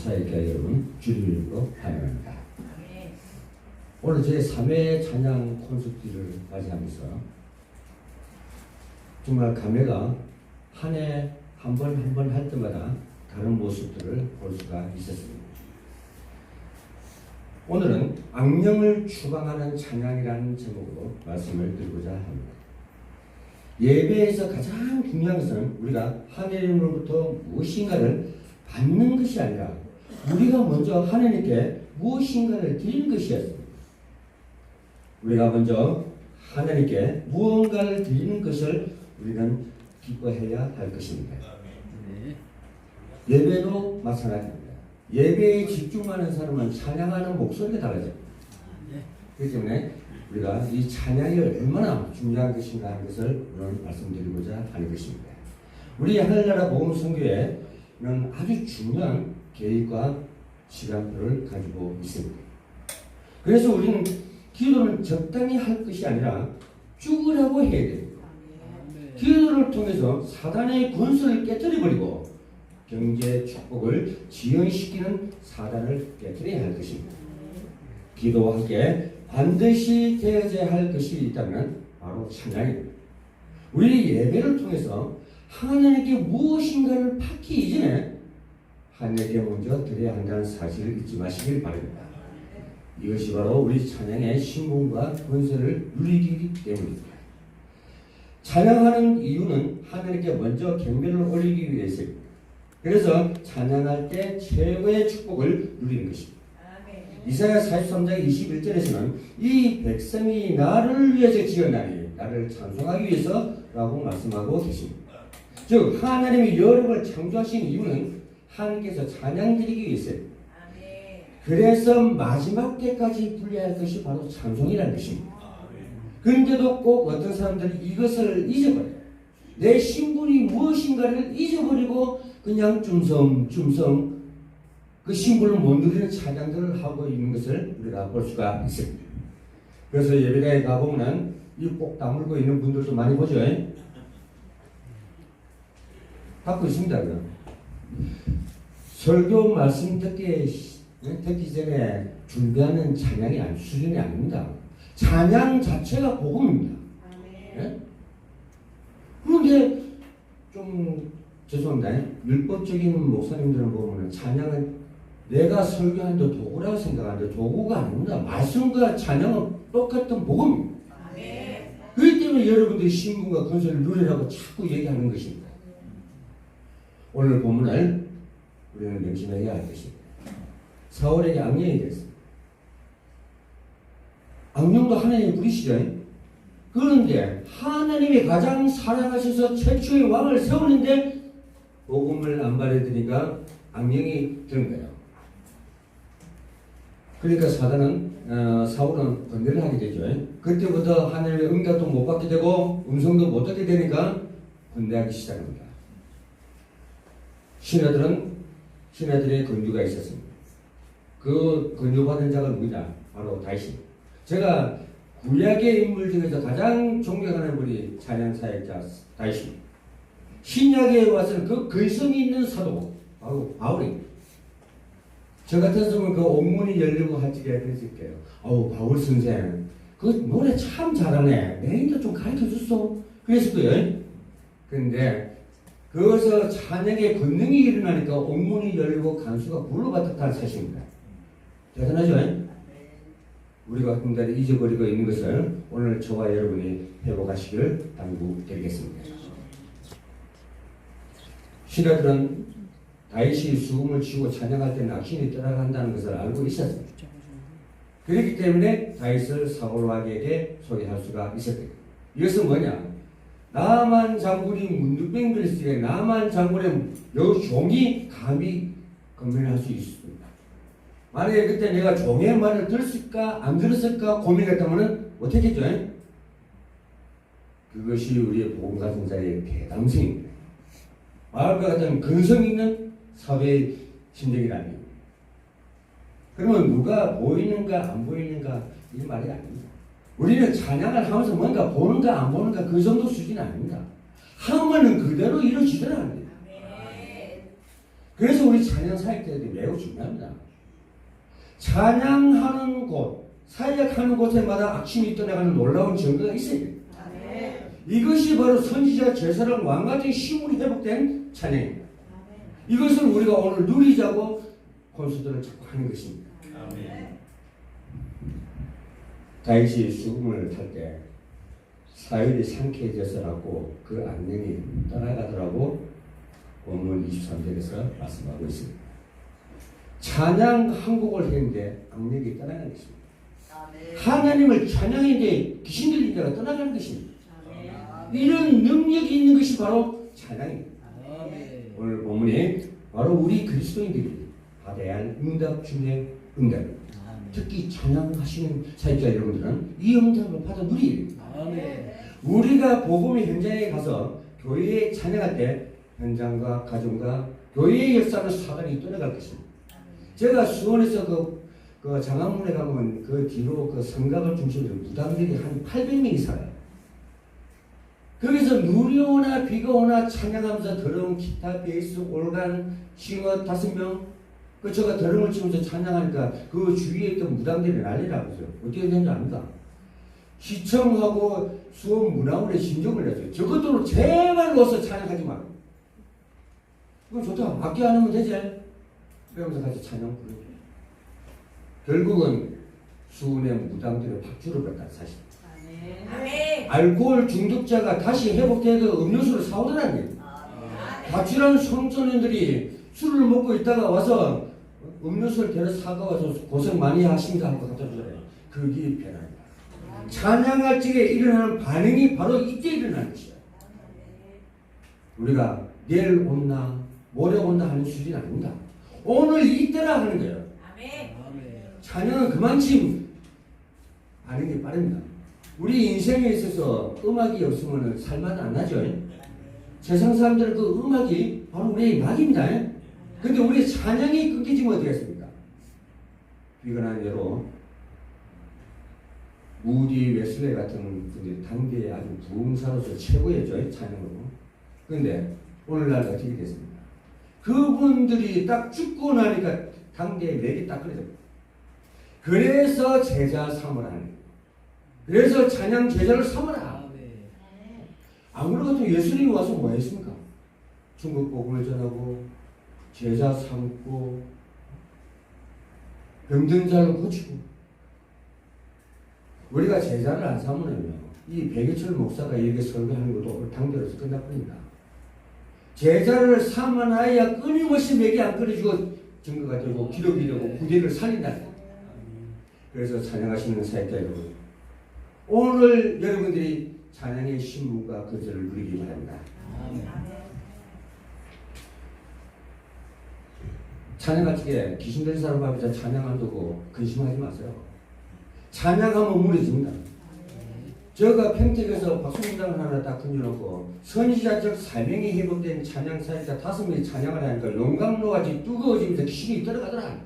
사역자 여러분 주님으로 환영합니다. 오늘 제 3회 찬양 콘서트를 맞이하면서 정말 감회가 한 해 한 번 할 때마다 다른 모습들을 볼 수가 있었습니다. 오늘은 악령을 추방하는 찬양이라는 제목으로 말씀을 드리고자 합니다. 예배에서 가장 중요한 것은 우리가 하나님으로부터 무엇인가를 받는 것이 아니라 우리가 먼저 하나님께 무엇인가를 드리는 것이었습니다. 우리가 먼저 하나님께 무언가를 드리는 것을 우리는 기뻐해야 할 것입니다. 예배도 마찬가지입니다. 예배에 집중하는 사람은 찬양하는 목소리가 달라집니다. 그렇기 때문에 우리가 이 찬양이 얼마나 중요한 것인가 하는 것을 오늘 말씀드리고자 하는 것입니다. 우리 하늘나라 복음선교회는 아주 중요한 계획과 시간표를 가지고 있습니다. 그래서 우리는 기도를 적당히 할 것이 아니라 죽으라고 해야 됩니다. 기도를 통해서 사단의 군수를 깨뜨려버리고 경제 축복을 지연시키는 사단을 깨뜨려야 할 것입니다. 기도와 함께 반드시 되어져야 할 것이 있다면 바로 찬양입니다. 우리 예배를 통해서 하나님께 무엇인가를 받기 이전에 하나님께 먼저 드려야 한다는 사실을 잊지 마시길 바랍니다. 이것이 바로 우리 찬양의 신분과 권세를 누리기 때문입니다. 찬양하는 이유는 하나님께 먼저 경배를 올리기 위해서입니다. 그래서 찬양할 때 최고의 축복을 누리는 것입니다. 이사야 43장 21절에서는 이 백성이 나를 위해서 지었나니 나를 찬송하기 위해서라고 말씀하고 계십니다. 즉 하나님이 여러분을 창조하신 이유는 하나님께서 찬양드리기 위해서입니다. 그래서 마지막 때까지 불려야 할 것이 바로 찬송이라는 것입니다. 그런데도 꼭 어떤 사람들이 이것을 잊어버려요. 내 신분이 무엇인가를 잊어버리고 그냥 쫌성 그 신분을 못 누리는 찬양들을 하고 있는 것을 우리가 볼 수가 있습니다. 그래서 예배당에 가보면 이 꼭 다물고 있는 분들도 많이 보죠. 갖고 있습니다. 그럼. 설교 말씀 듣기 전에 준비하는 찬양이 수준이 아닙니다. 찬양 자체가 복음입니다. 네? 그런데 좀 죄송합니다. 율법적인 목사님들은 보면 찬양은 내가 설교하는데 도구라고 생각하는데 도구가 아닙니다. 말씀과 찬양은 똑같은 복음입니다. 그렇기 때문에 여러분들이 신분과 권세를 누리라고 자꾸 얘기하는 것입니다. 오늘 본문을 우리는 명심해야 할 것입니다. 사울에게 악령이 됐습니다. 악령도 하나님의 불이시죠. 그런데 하나님이 가장 사랑하셔서 최초의 왕을 세우는데 복음을 안 말해드리니까 악령이 든 거예요. 그러니까 사울은 건드를 하게 되죠. 그때부터 하나님의 응답도 못 받게 되고 음성도 못 듣게 되니까 군대하기 시작합니다. 신하들의 건주가 있었습니다. 그 건주받은 자가 누구냐? 바로 다윗입니다. 제가 구약의 인물 중에서 가장 존경하는 분이 찬양 사역자 다윗입니다. 신약에 와서는 그 근성이 있는 사도 바로 바울입니다. 저 같았으면 그 옥문이 열리고 할 적에 그랬을게요. 바울 선생 그 노래 참 잘하네. 내인도 좀 가르쳐줬어. 그랬을 거예요. 그런데 거기서 찬양의 권능이 일어나니까 옥문이 열리고 간수가 불로 받았다는 사실입니다. 대단하죠? 우리가 같은 자를 잊어버리고 있는 것을 오늘 저와 여러분이 회복하시길 당부드리겠습니다. 신하들은 다윗이 수금을 치고 찬양할 때는 악신이 떠나간다는 것을 알고 있었습니다. 그렇기 때문에 다윗을 사울왕에게 소개할 수가 있었습니다. 이것은 뭐냐? 나만 장군이 문둥병들을 쓰게 나만 장군의 여 종이 감히 건면할 수 있습니다. 만약에 그때 내가 종의 말을 들었을까 안 들었을까 고민했다면 어떻게 했죠? 그것이 우리의 복음 같은 자의 대담성입니다. 마을과 같은 근성 있는 사회의 심정이라니. 그러면 누가 보이는가 안 보이는가 이 말이 아닙니다. 우리는 찬양을 하면서 뭔가 보는가 안 보는가 그 정도 수준이 아닙니다. 하면은 그대로 이루어지더라 합니다. 그래서 우리 찬양 사역자들이 매우 중요합니다. 찬양하는 곳, 사역하는 곳에마다 악심이 떠나가는 놀라운 증거가 있어야 돼요. 이것이 바로 선지자 제사랑 왕같은 힘으로 회복된 찬양입니다. 이것을 우리가 오늘 누리자고 권수들을 자꾸 하는 것입니다. 다윗이 수금을 탈 때 사울이 상쾌해져서라고 그 안녕이 떠나가더라고 본문 23절에서 말씀하고 있습니다. 찬양 한 곡을 했는데 악력이 떠나가는 것입니다. 하나님을 찬양했는데 귀신 들린 자가 떠나가는 것입니다. 이런 능력이 있는 것이 바로 찬양입니다. 오늘 본문이 바로 우리 그리스도인들이 받아야 할 응답 중에 응답입니다. 특히 찬양하시는 사역자 여러분들은 이 응답을 받아 누리야 됩니다. 우리가 복음의 현장에 가서 교회에 찬양할 때 현장과 가정과 교회의 역사는 사단이 떠나갈 것입니다. 제가 수원에서 그 장안문에 가면 그 뒤로 그 성곽을 중심으로 무당들이 한 800명이 살아요. 거기서 눈이 오나 비가 오나 찬양하면서 더러운 기타, 베이스, 올간, 싱어 5명 그 제가 더러움을 치면서 찬양하니까 그 주위에 있던 무당들이 난리라고 했어요. 어떻게 되는지 압니까? 시청하고 수원 문화원에 신청을 했어요. 저것들로 제발 와서 찬양하지 마. 그건 좋다. 악기 안 하면 되지. 그러면서 같이 찬양 부르죠. 결국은 수원의 무당들의 박주를 받다 사실. 알코올 중독자가 다시 회복돼서 음료수를 사오더라는 거예요. 박주라는 청소년들이 술을 먹고 있다가 와서 음료수를 데려 사가와서 고생 많이 하십니다 하고 갖다 주잖아요. 그게 변화입니다. 찬양할 적에 일어나는 반응이 바로 이때 일어나는 것이야. 우리가 내일 온나 모레 온나 하는 수준이 아닙니다. 오늘 이때라 하는 거예요. 찬양은 그만큼 반응이 빠릅니다. 우리 인생에 있어서 음악이 없으면 살만 안 나죠. 세상 사람들은 그 음악이 바로 우리의 낙입니다. 근데 우리 찬양이 끊기지면 어떻겠습니까? 비근한 예로 무디 웨슬레 같은 분들이 당대의 아주 부흥사로서 최고였죠. 찬양으로. 그런데 오늘날 어떻게 됐습니까? 그분들이 딱 죽고 나니까 당대의 맥이 딱 끊어집니다. 그래서 제자 삼으라 하는 거예요. 그래서 찬양 제자를 삼으라. 아무리 같은 예수님이 와서 뭐 했습니까? 중국 복음을 전하고 제자 삼고 병든 자를 고치고. 우리가 제자를 안 삼으면요, 이 백예철 목사가 이렇게 설교하는 것도 당대로서 끝나버립니다. 제자를 삼아놔야 끊임없이 맥이 안 끊어지고 증거가 되고 기록이 되고 구대를 살린다. 그래서 찬양하시는 사역자 여러분, 오늘 여러분들이 찬양의 신문과 거절을 누리기 바랍니다. 찬양할 적에 귀신 들린 사람 앞에서 찬양 안 두고 근심하지 마세요. 찬양하면 무너집니다. 제가 평택에서 박수무당을 하나 딱 끊어놓고 선지자적 사명이 회복된 찬양 사역자 5명이 찬양을 하니까 용광로같이 뜨거워지면서 귀신이 떨어가더라.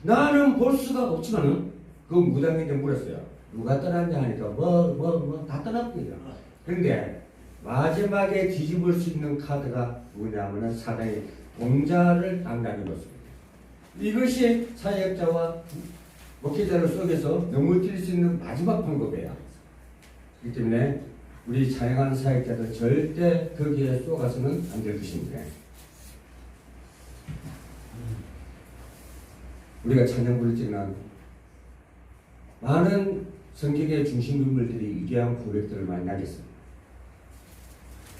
나는 볼 수가 없지만은 그 무당에게 물었어요. 누가 떠났냐 하니까 다 떠났군요. 그런데 마지막에 뒤집을 수 있는 카드가 뭐냐면은 사단이 동자를 당당히 놓습니다. 이것이 사역자와 목회자를 속에서 넘어뜨릴 수 있는 마지막 방법이에요. 그렇기 때문에 우리 찬양하는 사역자들 절대 거기에 쏘가서는 안 될 것입니다. 우리가 찬양 부를 때는 많은 성경의 중심 인물들이 위대한 고백들을 많이 하겠습니다.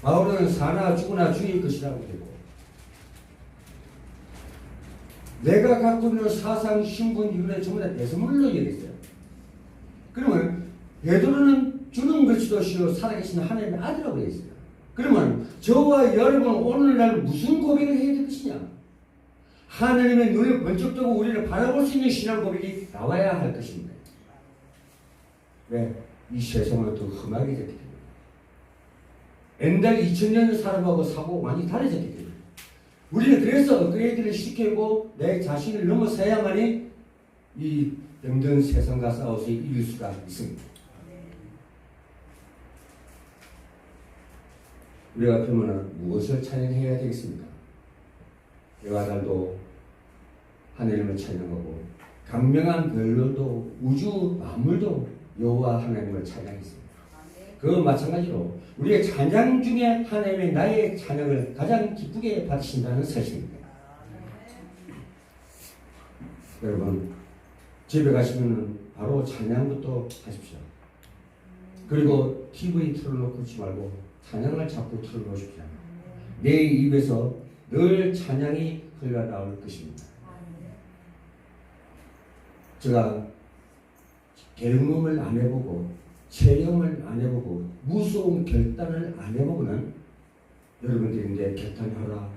바울은 사나 죽으나 주의 것이라고 되고, 내가 갖고 있는 사상, 신분, 윤회 전부 다 배설물로 얘기했어요. 그러면 베드로는 주는 그리스도시요 살아계신 하나님의 아들이라고 되어 있어요. 그러면 저와 여러분 오늘날 무슨 고백을 해야 될 것이냐? 하나님의 눈을 번쩍 뜨고 우리를 바라볼 수 있는 신앙 고백이 나와야 할 것입니다. 왜? 이 세상은 또 험하게 됐기 때문에. 옛날 2000년 사람하고 사고 많이 다르졌기 때문에. 우리는 그래서 그 애들을 시키고 내 자신을 넘어서야만이 이 병든 세상과 싸워서 이길 수가 있습니다. 우리가 그러면 무엇을 찬양해야 되겠습니까? 해와 달도 하나님을 찬양하고 강명한 별로도 우주 만물도 여호와 하나님을 찬양했습니다. 그 마찬가지로 우리의 찬양 중에 하나님의 나의 찬양을 가장 기쁘게 받으신다는 사실입니다. 여러분 집에 가시면 바로 찬양부터 하십시오. 그리고 TV 틀어놓고 있지 말고 찬양을 자꾸 틀어놓으십시오. 내 입에서 늘 찬양이 흘러나올 것입니다. 제가 경험을 안 해보고 체험을 안 해보고 무서운 결단을 안 해보고는 여러분들이 이제 결단하라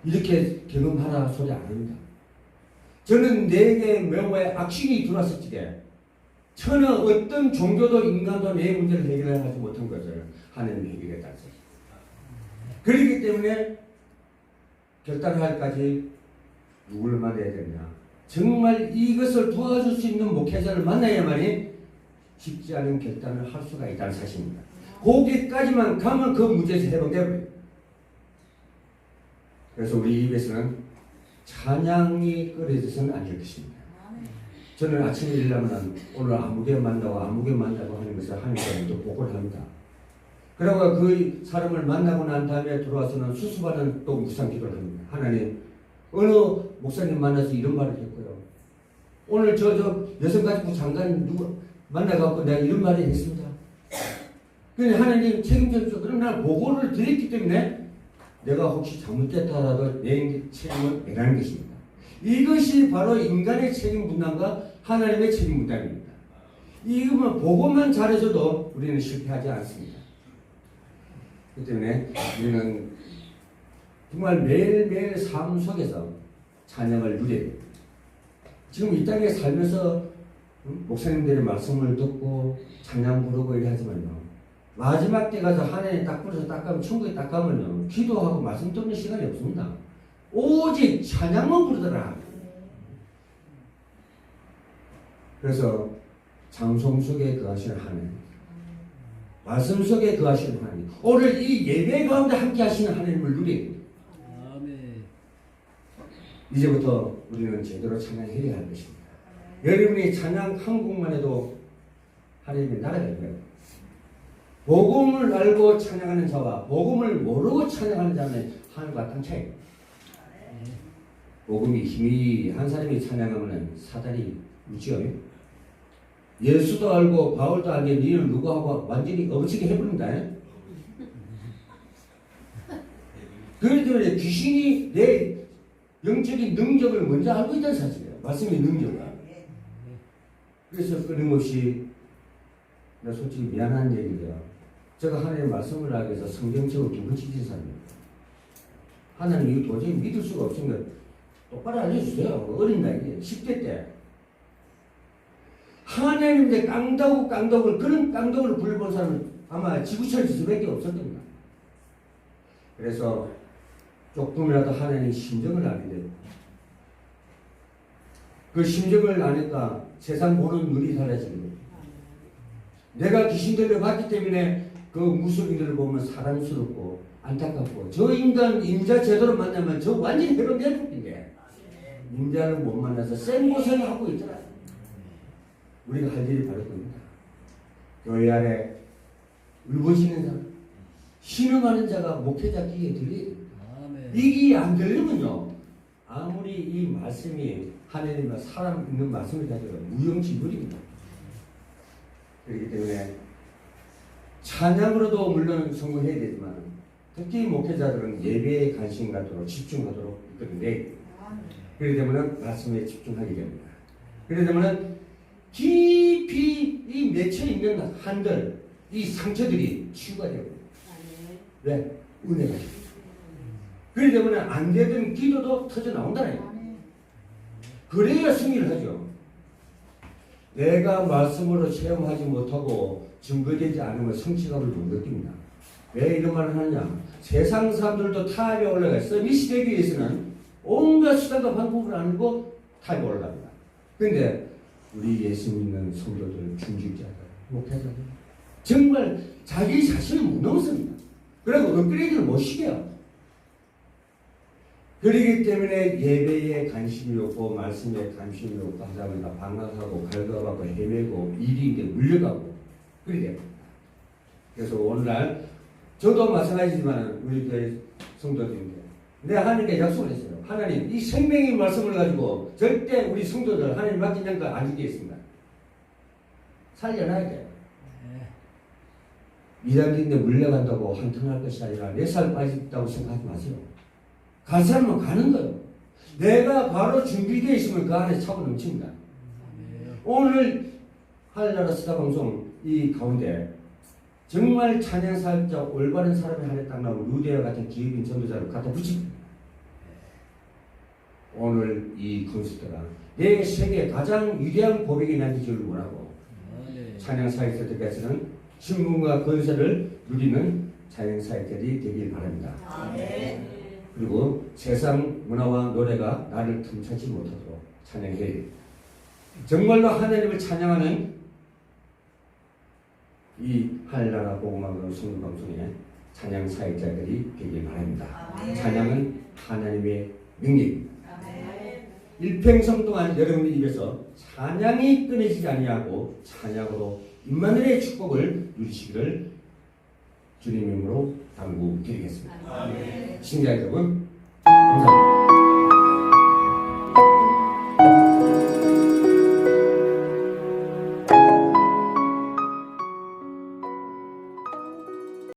이렇게 경험하라 소리 안 합니다. 저는 내게 명호의 악신이 들어왔을 적에 전혀 어떤 종교도 인간도 내 문제를 해결하지 못한 것을 하나님이 해결했다는 사실. 그렇기 때문에 결단할까지 누구를 만나야 되냐. 정말 이것을 도와줄 수 있는 목회자를 만나야만이 쉽지 않은 결단을 할 수가 있다는 사실입니다. 거기까지만 가면 그 문제에서 해방되어버려요. 그래서 우리 입에서는 찬양이 끊어져서는 안 될 것입니다. 저는 아침에 일어나면 오늘 아무개 만나고 하는 것을 하나님께 또 보고를 합니다. 그러고 그 사람을 만나고 난 다음에 들어와서는 수수받는 또 묵상 기도를 합니다. 하나님, 어느 목사님 만나서 이런 말을 했고요. 오늘 저 여성가족부 장관 누구 만나갖고 내가 이런 말을 했습니다. 그런데 하나님 책임져 주십시오. 그럼 나는 보고를 드렸기 때문에 내가 혹시 잘못됐다라도 내 책임을 내라는 것입니다. 이것이 바로 인간의 책임 분담과 하나님의 책임 분담입니다. 이거만 보고만 잘해줘도 우리는 실패하지 않습니다. 그렇기 때문에 우리는 정말 매일매일 삶 속에서 찬양을 누려야 됩니다. 지금 이 땅에 살면서 목사님들의 말씀을 듣고 찬양 부르고 이래 하지만요. 마지막 때 가서 하나님 딱 부르서 딱 가면 천국에 딱 가면요. 기도하고 말씀 듣는 시간이 없습니다. 오직 찬양만 부르더라. 그래서 장송 속에 거하시는 하나님, 말씀 속에 거하시는 하나님, 오늘 이 예배 가운데 함께 하시는 하나님을 누리게. 이제부터 우리는 제대로 찬양해야 할 것입니다. 여러분이 찬양 한 곡만 해도 하나님의 나라가 있고요. 복음을 알고 찬양하는 자와 복음을 모르고 찬양하는 자는 하늘과 땅 차이. 복음이 힘이 한 사람이 찬양하면 사단이 웃지요. 예수도 알고 바울도 알게 니는 누구하고 완전히 엎치게 해버린다. 그렇기 때문에 귀신이 내 영적인 능력을 먼저 알고 있다는 사실이에요. 말씀의 능력을. 그래서 끊임없이 나 솔직히 미안한 얘기인데요. 제가 하나님의 말씀을 하기 위해서 성경책을 2번 지킨 사람입니다. 하나님 이거 도저히 믿을 수가 없으니까 똑바로 알려주세요. 어린 나이에 10대 때 하나님의 깡다구 그런 깡다구를 불러본 사람은 아마 지구촌 수밖에 없을 겁니다. 그래서 조금이라도 하나님의 심정을 알게 되고 그 심정을 아니까 세상 보는 눈이 달라지는 거예요. 내가 귀신들을 봤기 때문에 그 무속인들을 보면 사랑스럽고 안타깝고 저 인간 임자 제대로 만나면 저 완전히 해방될 것인데 임자를 못 만나서 생고생을 하고 있잖아요. 우리가 할 일이 바로 겁니다. 교회 안에 울부짖는 사람, 신음하는 자가 목회자 귀에 들려요. 이게 안 들리면요, 아무리 이 말씀이 하나님과 사람 있는 말씀을 가지고 무용지물입니다. 그렇기 때문에 찬양으로도 물론 성공해야 되지만 특히 목회자들은 예배에 관심 갖도록 집중하도록 있거든요. 그렇기 때문에 말씀에 집중하게 됩니다. 그렇기 때문에 깊이 이 맺혀 있는 한들, 이 상처들이 치유가 되고 왜? 은혜가 있습니다. 그렇기 때문에 안 되던 기도도 터져 나온다는 거예요. 그래야 승리를 하죠. 내가 말씀으로 체험하지 못하고 증거되지 않으면 성취감을 못 느낍니다. 왜 이런 말을 하느냐? 세상 사람들도 타협에 올라갔어. 이 시대에 위해서는 온갖 수단과 방법을 알고 타협에 올라갑니다. 그런데 우리 예수 믿는 성도들, 중직자들, 목회자들 정말 자기 자신을 못 넘습니다. 그리고 업그레이드를 못 시켜요. 그렇기 때문에 예배에 관심이 없고 말씀에 관심이 없고 하다 보니까 방황하고 갈급하고 헤매고 일이 이제 물려가고 그렇게 됩니다. 그래서 오늘날 저도 마찬가지지만 우리 교회 성도들인데 내가 하나님께 약속을 했어요. 하나님 이 생명의 말씀을 가지고 절대 우리 성도들 하나님 맡기는 거 안 주겠습니다. 살려놔야 돼요. 이단인데 물려간다고 한탄할 것이 아니라 4살 빠졌다고 생각하지 마세요. 갈 사람은 가는 거예요. 내가 바로 준비되어 있으면 그 안에 차고 넘칩니다. 오늘 하늘나라 스타방송 이 가운데 정말 찬양사역자 올바른 사람이 하나에 딱 나오면 루데와 같은 기업인 전도자를 갖다 붙입니다. 오늘 이 콘서트가 내 세계 가장 위대한 고백이 나기를 원하고 찬양사역자들께서는 신분과 건설을 누리는 찬양사역자들이 되길 바랍니다. 그리고 세상 문화와 노래가 나를 틈타지 못하도록 찬양해야 됩니다. 정말로 하나님을 찬양하는 이 하늘나라 복음방송 성경방송의 찬양 사역자들이 되길 바랍니다. 찬양은 하나님의 능력입니다. 일평생 동안 여러분의 입에서 찬양이 끊이지 아니하고 찬양으로 임마누엘의 축복을 누리시기를 주님의 이름으로 당부드리겠습니다. 시청자 여러분 감사합니다.